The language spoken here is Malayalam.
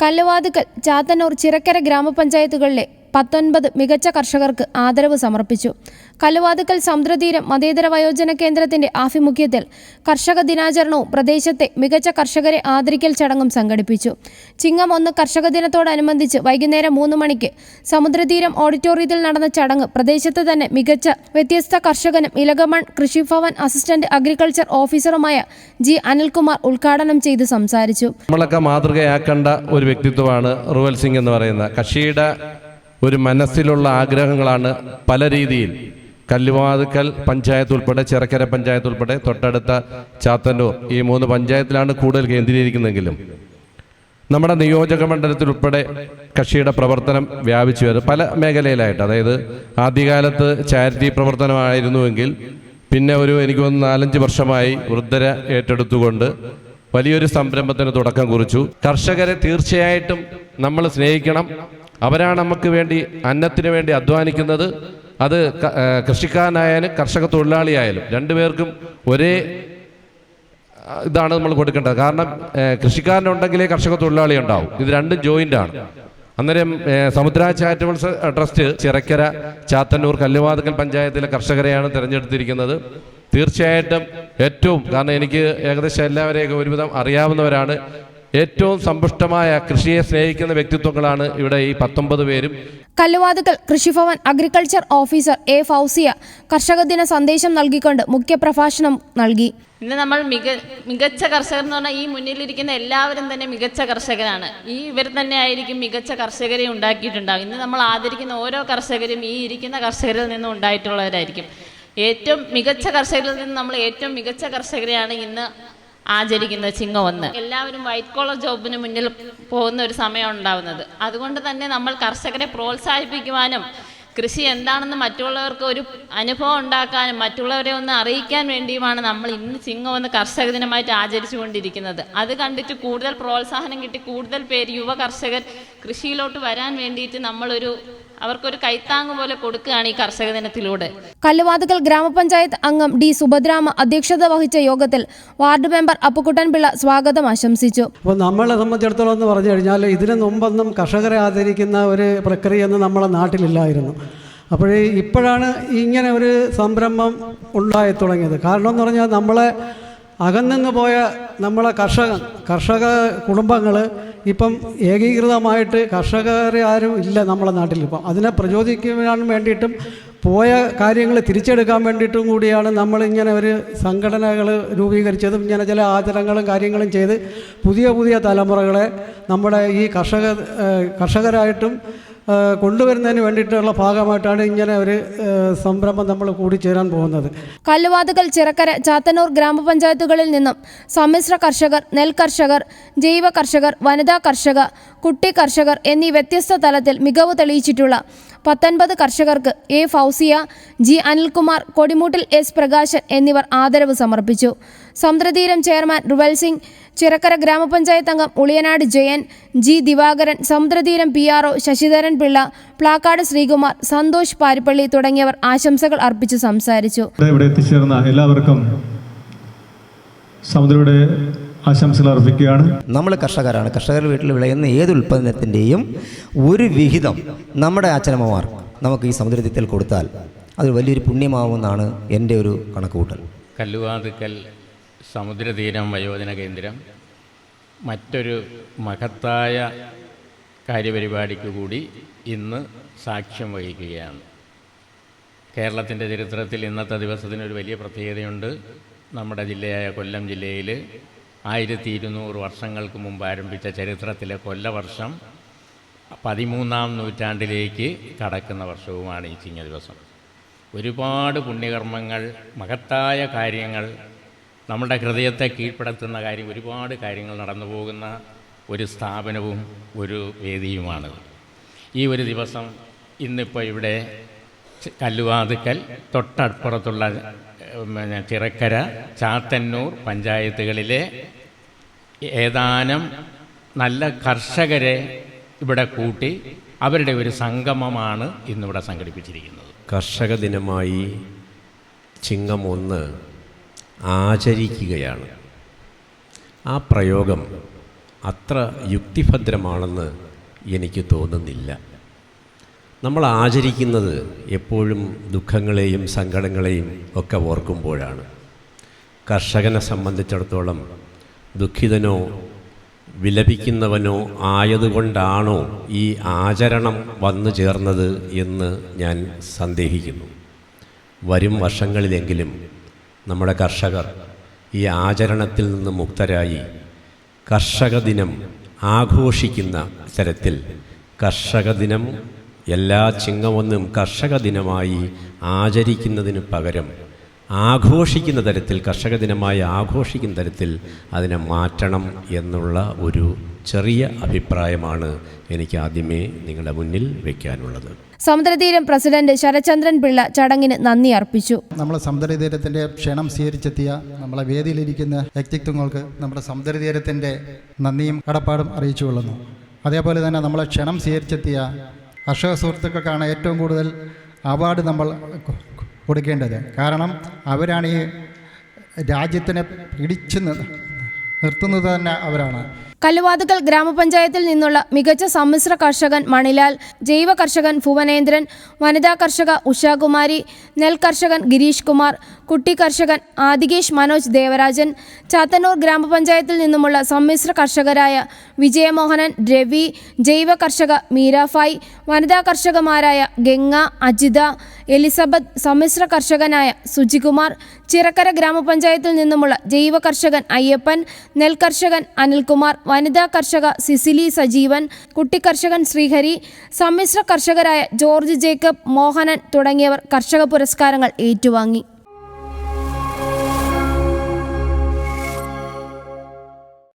കല്ലുവാതുക്കൽ, ചാത്തന്നൂർ, ചിറക്കര ഗ്രാമപഞ്ചായത്തുകളിലെ 19 മികച്ച കർഷകർക്ക് ആദരവ് സമർപ്പിച്ചു. കല്ലുവാതുക്കൽ സമുദ്രതീരം മതേതര വയോജന കേന്ദ്രത്തിന്റെ ആഭിമുഖ്യത്തിൽ കർഷക ദിനാചരണവും പ്രദേശത്തെ മികച്ച കർഷകരെ ആദരിക്കൽ ചടങ്ങും സംഘടിപ്പിച്ചു. ചിങ്ങം 1 കർഷക ദിനത്തോടനുബന്ധിച്ച് വൈകുന്നേരം 3 മണിക്ക് സമുദ്രതീരം ഓഡിറ്റോറിയത്തിൽ നടന്ന ചടങ്ങ് പ്രദേശത്ത് തന്നെ മികച്ച വ്യത്യസ്ത കർഷകനും ഇലകമൺ കൃഷിഭവൻ അസിസ്റ്റന്റ് അഗ്രികൾച്ചർ ഓഫീസറുമായ ജി അനിൽകുമാർ ഉദ്ഘാടനം ചെയ്ത് സംസാരിച്ചു. നമ്മളൊക്കെ മാതൃകയാക്കേണ്ട ഒരു വ്യക്തിത്വമാണ് റുവൽ സിംഗ് എന്ന് പറയുന്ന കക്ഷിയുടെ ഒരു മനസ്സിലുള്ള ആഗ്രഹങ്ങളാണ് പല രീതിയിൽ കല്ലുവാതുക്കൽ പഞ്ചായത്ത് ഉൾപ്പെടെ ചിറക്കര പഞ്ചായത്ത് ഉൾപ്പെടെ തൊട്ടടുത്ത ചാത്തന്നൂർ ഈ 3 പഞ്ചായത്തിലാണ് കൂടുതൽ കേന്ദ്രീകരിക്കുന്നതെങ്കിലും നമ്മുടെ നിയോജക മണ്ഡലത്തിൽ ഉൾപ്പെടെ കക്ഷിയുടെ പ്രവർത്തനം വ്യാപിച്ചു വരും പല മേഖലയിലായിട്ട്. അതായത് ആദ്യകാലത്ത് ചാരിറ്റി പ്രവർത്തനമായിരുന്നുവെങ്കിൽ പിന്നെ എനിക്ക് 4-5 വർഷമായി വൃദ്ധരെ ഏറ്റെടുത്തുകൊണ്ട് വലിയൊരു സംരംഭത്തിന് തുടക്കം കുറിച്ചു. കർഷകരെ തീർച്ചയായിട്ടും നമ്മൾ സ്നേഹിക്കണം. അവരാണ് നമുക്ക് വേണ്ടി അന്നത്തിന് വേണ്ടി അധ്വാനിക്കുന്നത്. അത് കൃഷിക്കാരനായാലും കർഷക തൊഴിലാളിയായാലും രണ്ടുപേർക്കും ഒരേ ഇതാണ് നമ്മൾ കൊടുക്കേണ്ടത്. കാരണം കൃഷിക്കാരനുണ്ടെങ്കിലേ കർഷക തൊഴിലാളി ഉണ്ടാവും. ഇത് രണ്ടും ജോയിൻ്റാണ്. അന്നേരം സമുദ്ര ചാരിറ്റബിൾ ട്രസ്റ്റ് ചിറക്കര, ചാത്തന്നൂർ, കല്ലുവാതുക്കൽ പഞ്ചായത്തിലെ കർഷകരെയാണ് തിരഞ്ഞെടുത്തിരിക്കുന്നത്. തീർച്ചയായിട്ടും കാരണം എനിക്ക് ഏകദേശം എല്ലാവരെയൊക്കെ ഒരുവിധം അറിയാവുന്നവരാണ്. ഏറ്റവും സമ്പുഷ്ടമായ കൃഷിയെ സ്നേഹിക്കുന്ന വ്യക്തിത്വങ്ങളാണ് ഇവിടെ ഈ 19 പേരും. കല്ലുവാതുക്കൽ കൃഷിഭവൻ അഗ്രികൾച്ചർ ഓഫീസർ എ ഫൗസിയ കർഷക ദിന സന്ദേശം നൽകിക്കൊണ്ട് മുഖ്യപ്രഭാഷണം നൽകി. ഇന്ന് നമ്മൾ മികച്ച കർഷകർ എന്ന് പറഞ്ഞാൽ ഈ മുന്നിലിരിക്കുന്ന എല്ലാവരും തന്നെ മികച്ച കർഷകരാണ്. ഇവർ തന്നെ ആയിരിക്കും മികച്ച കർഷകരെ ഉണ്ടാക്കിയിട്ടുണ്ടാകും. ഇന്ന് നമ്മൾ ആദരിക്കുന്ന ഓരോ കർഷകരും ഈ ഇരിക്കുന്ന കർഷകരിൽ നിന്നും ഉണ്ടായിട്ടുള്ളവരായിരിക്കും. ഏറ്റവും മികച്ച കർഷകരിൽ നിന്ന് നമ്മൾ ഏറ്റവും മികച്ച കർഷകരെയാണ് ഇന്ന് ആചരിക്കുന്നത്. ചിങ്ങം 1 എല്ലാവരും വൈറ്റ് കോളർ ജോബിന് മുന്നിൽ പോകുന്ന ഒരു സമയം ഉണ്ടാകുന്നത്. അതുകൊണ്ട് തന്നെ നമ്മൾ കർഷകരെ പ്രോത്സാഹിപ്പിക്കുവാനും കൃഷി എന്താണെന്ന് മറ്റുള്ളവർക്ക് ഒരു അനുഭവം ഉണ്ടാക്കാനും മറ്റുള്ളവരെ ഒന്ന് അറിയിക്കാൻ വേണ്ടിയുമാണ് നമ്മൾ ഇന്ന് ചിങ്ങം 1 കർഷക ദിനമായിട്ട് ആചരിച്ചു കൊണ്ടിരിക്കുന്നത്. അത് കണ്ടിട്ട് കൂടുതൽ പ്രോത്സാഹനം കിട്ടി കൂടുതൽ പേര് യുവ കർഷകർ കൃഷിയിലോട്ട് വരാൻ വേണ്ടിയിട്ട് അവർക്കൊരു കൈത്താങ് പോലെ കൊടുക്കുകയാണ് ഈ കർഷക ദിനത്തിലൂടെ. കല്ലുവാതുക്കൽ ഗ്രാമപഞ്ചായത്ത് അംഗം ഡി സുഭദ്രാമ അധ്യക്ഷത വഹിച്ച യോഗത്തിൽ വാർഡ് മെമ്പർ അപ്പുക്കുട്ടൻപിള്ള സ്വാഗതം ആശംസിച്ചു. അപ്പോൾ നമ്മളെ സംബന്ധിച്ചിടത്തോളം എന്ന് പറഞ്ഞു കഴിഞ്ഞാൽ ഇതിനു മുമ്പൊന്നും കർഷകരെ ആദരിക്കുന്ന ഒരു പ്രക്രിയയൊന്നും നമ്മളെ നാട്ടിലില്ലായിരുന്നു. ഇപ്പോഴാണ് ഇങ്ങനെ ഒരു സംരംഭം ഉണ്ടായി തുടങ്ങിയത്. കാരണം എന്ന് പറഞ്ഞാൽ നമ്മളെ അകന്നു പോയ നമ്മളെ കർഷക കുടുംബങ്ങൾ ഇപ്പം ഏകീകൃതമായിട്ട് കർഷകരെ ആരും ഇല്ല നമ്മളെ നാട്ടിൽ. ഇപ്പം അതിനെ പ്രചോദിക്കാൻ വേണ്ടിയിട്ടും പോയ കാര്യങ്ങൾ തിരിച്ചെടുക്കാൻ വേണ്ടിയിട്ടും കൂടിയാണ് നമ്മളിങ്ങനെ ഒരു സംഘടനകൾ രൂപീകരിച്ചതും ഇങ്ങനെ ചില ആചരണങ്ങളും കാര്യങ്ങളും ചെയ്ത് പുതിയ തലമുറകളെ നമ്മുടെ ഈ കർഷകരായിട്ടും കൊണ്ടുവരുന്നതിന് വേണ്ടിയിട്ടുള്ള ഭാഗമായിട്ടാണ് ഇങ്ങനെ ഒരു സംരംഭം നമ്മൾ കൂടിച്ചേരാൻ പോകുന്നത്. കല്ലുവാതുക്കൽ, ചിറക്കര, ചാത്തന്നൂർ ഗ്രാമപഞ്ചായത്തുകളിൽ നിന്നും സമ്മിശ്ര കർഷകർ, നെൽ കർഷകർ, ജൈവ കർഷകർ, വനിതാ കർഷക, കുട്ടി കർഷകർ എന്നീ വ്യത്യസ്ത തലത്തിൽ മികവ് തെളിയിച്ചിട്ടുള്ള 19 കർഷകർക്ക് A Fousiya, G Anilkumar, Kodimoottil S Prakashan എന്നിവർ ആദരവ് സമർപ്പിച്ചു. സമുദ്രതീരം ചെയർമാൻ റുവൽ സിംഗ്, ചിറക്കര ഗ്രാമപഞ്ചായത്ത് അംഗം ഉളിയനാട് ജയൻ, ജി ദിവാകരൻ, സമുദ്രതീരം PRO ശശിധരൻ പിള്ള, പ്ലാക്കാട് ശ്രീകുമാർ, സന്തോഷ് പാരിപ്പള്ളി തുടങ്ങിയവർ ആശംസകൾ അർപ്പിച്ച് സംസാരിച്ചു. ഇവിടെ എത്തിച്ചേർന്ന എല്ലാവർക്കും സമുദ്രയുടെ ആശംസകൾ അർപ്പിക്കുകയാണ്. നമ്മൾ കർഷകരാണ്. കർഷകർ വീട്ടിൽ വിളയുന്ന ഏത് ഉൽപ്പന്നത്തിൻ്റെയും ഒരു വിഹിതം നമ്മുടെ അച്ഛനമ്മമാർ നമുക്ക് ഈ സമുദ്രത്തിൽ കൊടുത്താൽ അത് വലിയൊരു പുണ്യമാവുമെന്നാണ് എൻ്റെ ഒരു കണക്കുകൂട്ടൽ. കല്ലുവാതുക്കൽ സമുദ്രതീരം വയോജന കേന്ദ്രം മറ്റൊരു മഹത്തായ കാര്യപരിപാടിക്ക് കൂടി ഇന്ന് സാക്ഷ്യം വഹിക്കുകയാണ്. കേരളത്തിൻ്റെ ചരിത്രത്തിൽ ഇന്നത്തെ ദിവസത്തിനൊരു വലിയ പ്രത്യേകതയുണ്ട്. നമ്മുടെ ജില്ലയായ കൊല്ലം ജില്ലയിൽ 1200 വർഷങ്ങൾക്ക് മുമ്പ് ആരംഭിച്ച ചരിത്രത്തിലെ കൊല്ലവർഷം 13ാം നൂറ്റാണ്ടിലേക്ക് കടക്കുന്ന വർഷവുമാണ് ഈ ചിങ്ങ ദിവസം. ഒരുപാട് പുണ്യകർമ്മങ്ങൾ, മഹത്തായ കാര്യങ്ങൾ, നമ്മുടെ ഹൃദയത്തെ കീഴ്പ്പെടുത്തുന്ന ഒരുപാട് കാര്യങ്ങൾ നടന്നു പോകുന്ന ഒരു സ്ഥാപനവും ഒരു വേദിയുമാണ് ഈ ഒരു ദിവസം. ഇന്നിപ്പോൾ ഇവിടെ കല്ലുവാതുക്കൽ, തൊട്ടപ്പുറത്തുള്ള ചിറക്കര, ചാത്തന്നൂർ പഞ്ചായത്തുകളിലെ ഏതാനും നല്ല കർഷകരെ ഇവിടെ കൂട്ടി അവരുടെ ഒരു സംഗമമാണ് ഇന്നിവിടെ സംഘടിപ്പിച്ചിരിക്കുന്നത്. കർഷക ദിനമായി ചിങ്ങം 1 ആചരിക്കുകയാണ്. ആ പ്രയോഗം അത്ര യുക്തിഭദ്രമാണെന്ന് എനിക്ക് തോന്നുന്നില്ല. നമ്മൾ ആചരിക്കുന്നത് എപ്പോഴും ദുഃഖങ്ങളെയും സങ്കടങ്ങളെയും ഒക്കെ ഓർക്കുമ്പോഴാണ്. കർഷകനെ സംബന്ധിച്ചിടത്തോളം ദുഃഖിതനോ വിലപിക്കുന്നവനോ ആയതുകൊണ്ടാണോ ഈ ആചരണം വന്നു ചേർന്നത് എന്ന് ഞാൻ സന്ദേഹിക്കുന്നു. വരും വർഷങ്ങളിലെങ്കിലും നമ്മുടെ കർഷകർ ഈ ആചരണത്തിൽ നിന്ന് മുക്തരായി കർഷക ദിനം ആഘോഷിക്കുന്ന തരത്തിൽ കർഷക ദിനം എല്ലാ ചിങ്ങമൊന്നും കർഷക ദിനമായി ആചരിക്കുന്നതിന് പകരം ആഘോഷിക്കുന്ന തരത്തിൽ, കർഷക ദിനമായി ആഘോഷിക്കുന്ന തരത്തിൽ അതിനെ മാറ്റണം എന്നുള്ള ഒരു ചെറിയ അഭിപ്രായമാണ് എനിക്ക് ആദ്യമേ നിങ്ങളുടെ മുന്നിൽ വയ്ക്കാനുള്ളത്. സമുദ്രതീരം പ്രസിഡന്റ് ശരചന്ദ്രൻ പിള്ള ചടങ്ങിന് നന്ദി അർപ്പിച്ചു. നമ്മളെ സമുദ്രതീരത്തിൻ്റെ ക്ഷണം സ്വീകരിച്ചെത്തിയ നമ്മളെ വേദിയിലിരിക്കുന്ന വ്യക്തിത്വങ്ങൾക്ക് നമ്മുടെ സമുദ്രതീരത്തിൻ്റെ നന്ദിയും കടപ്പാടും അറിയിച്ചു കൊള്ളുന്നു. അതേപോലെ തന്നെ നമ്മളെ ക്ഷണം സ്വീകരിച്ചെത്തിയ കർഷക സുഹൃത്തുക്കൾക്കാണ് ഏറ്റവും കൂടുതൽ അവാർഡ് നമ്മൾ കൊടുക്കേണ്ടത്. കാരണം അവരാണ് ഈ രാജ്യത്തിനെ പിടിച്ചു നിർത്തുന്നത് തന്നെ അവരാണ്. കല്ലുവാതുക്കൽ ഗ്രാമപഞ്ചായത്തിൽ നിന്നുള്ള മികച്ച സമ്മിശ്ര കർഷകൻ മണിലാൽ, ജൈവ കർഷകൻ ഭുവനേന്ദ്രൻ, വനിതാ കർഷക ഉഷാകുമാരി, നെൽ കർഷകൻ ഗിരീഷ് കുമാർ, കുട്ടി കർഷകൻ ആദികേഷ് മനോജ് ദേവരാജൻ, ചാത്തന്നൂർ ഗ്രാമപഞ്ചായത്തിൽ നിന്നുമുള്ള സമ്മിശ്ര കർഷകരായ വിജയമോഹനൻ, രവി, ജൈവ കർഷക മീരാഫായ്, വനിതാ കർഷകമാരായ ഗംഗ, അജിത, എലിസബത്ത്, സമ്മിശ്ര കർഷകനായ സുജികുമാർ, ചിറക്കര ഗ്രാമപഞ്ചായത്തിൽ നിന്നുമുള്ള ജൈവ കർഷകൻ അയ്യപ്പൻ, നെൽ കർഷകൻ അനിൽകുമാർ, വനിതാ കർഷക സിസിലി സജീവൻ, കുട്ടി കർഷകൻ ശ്രീഹരി, സമ്മിശ്ര കർഷകരായ ജോർജ് ജേക്കബ്, മോഹനൻ തുടങ്ങിയവർ കർഷക പുരസ്കാരങ്ങൾ ഏറ്റുവാങ്ങി.